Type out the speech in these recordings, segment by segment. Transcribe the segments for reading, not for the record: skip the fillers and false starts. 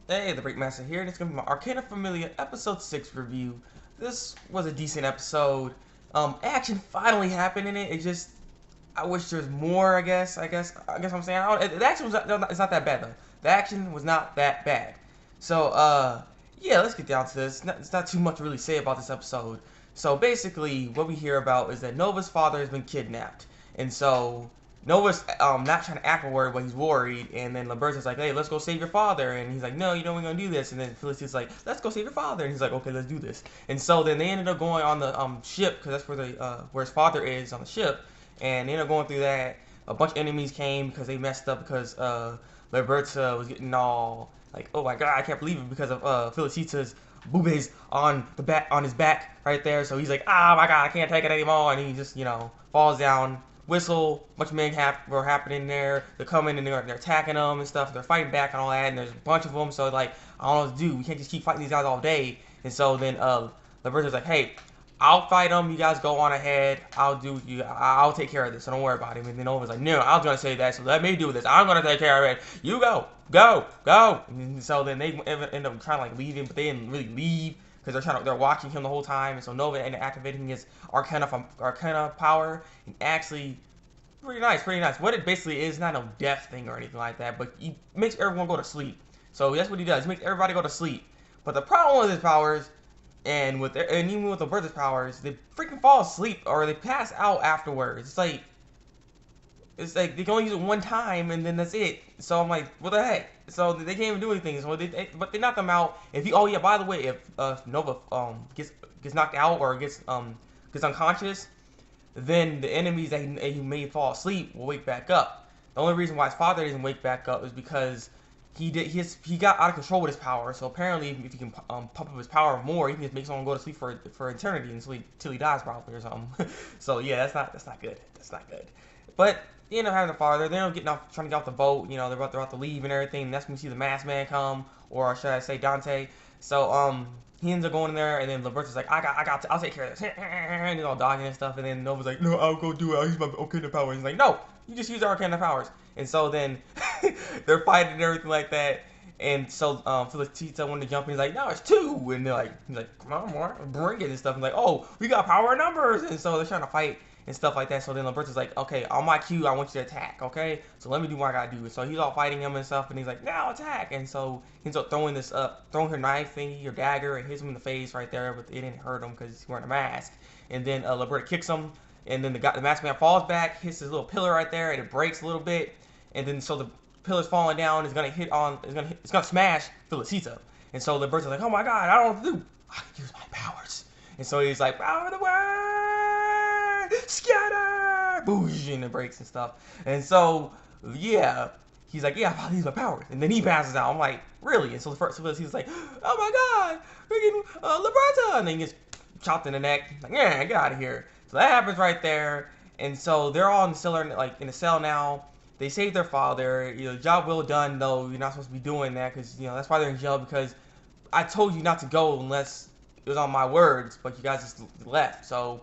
Hey, Thabreakmasta here, and it's gonna be my Arcana Famiglia episode 6 review. This was a decent episode. Action finally happened in it. I wish there's more. I guess I'm saying the action it's not that bad though. The action was not that bad. So, yeah, let's get down to this. It's not too much to really say about this episode. So basically, what we hear about is that Nova's father has been kidnapped, and so Nova's not trying to act worried, but he's worried. And then Liberta's like, "Hey, let's go save your father." And he's like, "No, you know we're gonna do this." And then Felicity's like, "Let's go save your father." And he's like, "Okay, let's do this." And so then they ended up going on the ship because that's where his father is on the ship. And they ended up going through that. A bunch of enemies came because they messed up because Liberta was getting all like, "Oh my god, I can't believe it," because of Felicita's boobies on his back right there. So he's like, "Ah, my god, I can't take it anymore." And he just falls down. Whistle, a bunch of men were happening there. They're coming and they're attacking them and stuff. They're fighting back and all that. And there's a bunch of them. So like, I don't know what to do. We can't just keep fighting these guys all day. And so then Liberta's like, "Hey, I'll fight them. You guys go on ahead. I'll take care of this. So don't worry about him." And then Nova's like, "No, I was gonna say that. So let me do this. I'm gonna take care of it. You go, go, go." And so then they end up trying to like leave him, but they didn't really leave because they're watching him the whole time. And so Nova ended up activating his Arcana power, and actually pretty nice, pretty nice. What it basically is not no death thing or anything like that, but he makes everyone go to sleep. So that's what he does. He makes everybody go to sleep. But the problem with his powers, and even with the Roberta's powers, they freaking fall asleep or they pass out afterwards. It's like they can only use it one time and then that's it. So I'm like, what the heck? So they can't even do anything. So but they knock them out. Oh yeah, by the way, if Nova gets knocked out or gets unconscious, then the enemies that he made fall asleep will wake back up. The only reason why his father doesn't wake back up is because he got out of control with his power. So apparently, if he can pump up his power more, he can just make someone go to sleep for eternity until he dies probably or something. So yeah, that's not good. That's not good. But they end up having a father. They end up trying to get off the boat. They're about to leave and everything. And that's when we see the masked man come, or should I say Dante. So he ends up going in there, and then Liberta's like, I'll take care of this. And he's all dogging and stuff. And then Nova's like, "No, I'll go do it. I'll use my Arcana powers." He's like, "No, you just use our Arcana powers." And so then they're fighting and everything like that. And so Felicita wanted to jump in. He's like, "No, it's two." And he's like, "Come on, more, bring it," and stuff. And like, "Oh, we got power in numbers." And so they're trying to fight and stuff like that. So then Liberta's like, "Okay, on my cue, I want you to attack. Okay, so let me do what I gotta do." So he's all fighting him and stuff. And he's like, "Now attack!" And so he ends up throwing her knife thingy or dagger and hits him in the face right there. But it didn't hurt him because he's wearing a mask. And then Liberta kicks him. And then the masked man falls back, hits his little pillar right there, and it breaks a little bit. And then so the pillar's falling down, it's gonna smash Felicita. And so Liberta's like, "Oh my god, I don't know what to do. I can use my powers." And so he's like, "Power of the word! Scatter!" Boosh, and it breaks and stuff. And so, yeah, he's like, "Yeah, I'll use my powers." And then he passes out. I'm like, "Really?" And so the first Felicity's like, "Oh my god, freaking Liberta!" And then he gets chopped in the neck. Like, "Yeah, get out of here." So that happens right there. And so they're all in the cellar, like in the cell now. They saved their father. Job well done. Though you're not supposed to be doing that because that's why they're in jail. Because I told you not to go unless it was on my words, but you guys just left. So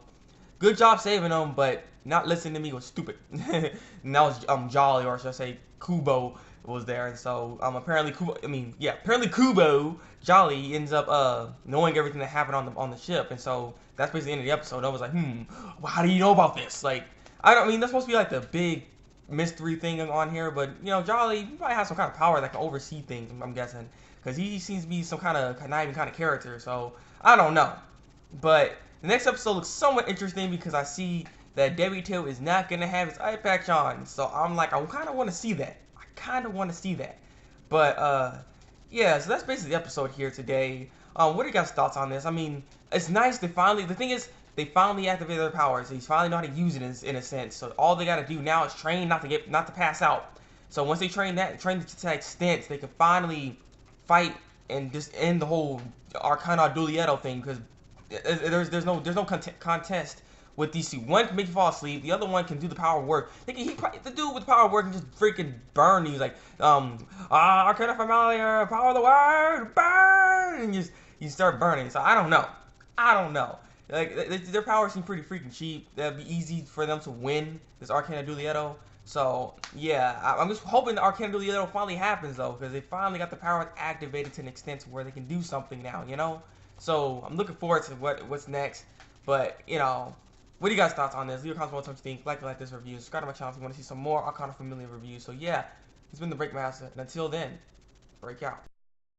good job saving them, but not listening to me was stupid. And that was Jolly, or should I say Kubo was there. And so apparently Kubo Jolly ends up knowing everything that happened on the ship. And so that's basically the end of the episode. I was like, well, how do you know about this? Like, I don't mean that's supposed to be like the big mystery thing on here, but Jolly probably has some kind of power that can oversee things. I'm guessing because he seems to be some kind of conniving kind of character. So I don't know, but the next episode looks somewhat interesting because I see that Debbie Tail is not gonna have his eye patch on. So I'm like, I kind of want to see that. I kind of want to see that. But yeah. So that's basically the episode here today. What are you guys' thoughts on this? I mean, it's nice to finally. The thing is, they finally activated their powers. They finally know how to use it in a sense. So all they gotta do now is train not to pass out. So once they train to that extent, they can finally fight and just end the whole Arcana Duelieto thing. Because there's no contest with these two. One can make you fall asleep. The other one can do the power work. The dude with the power work can just freaking burn you. Like Arcana Famiglia, power of the word, burn, and you start burning. So I don't know. I don't know. Like their powers seem pretty freaking cheap. That'd be easy for them to win this Arcana Duelieto. So yeah, I'm just hoping the Arcana Famiglia finally happens though, because they finally got the power activated to an extent where they can do something now, you know. So I'm looking forward to what's next. But you know, what do you guys thoughts on this? Leave your comments below. What you think. Like this review. Subscribe to my channel if you want to see some more Arcana Famiglia reviews. So yeah, it's been the Breakmaster, and until then, break out.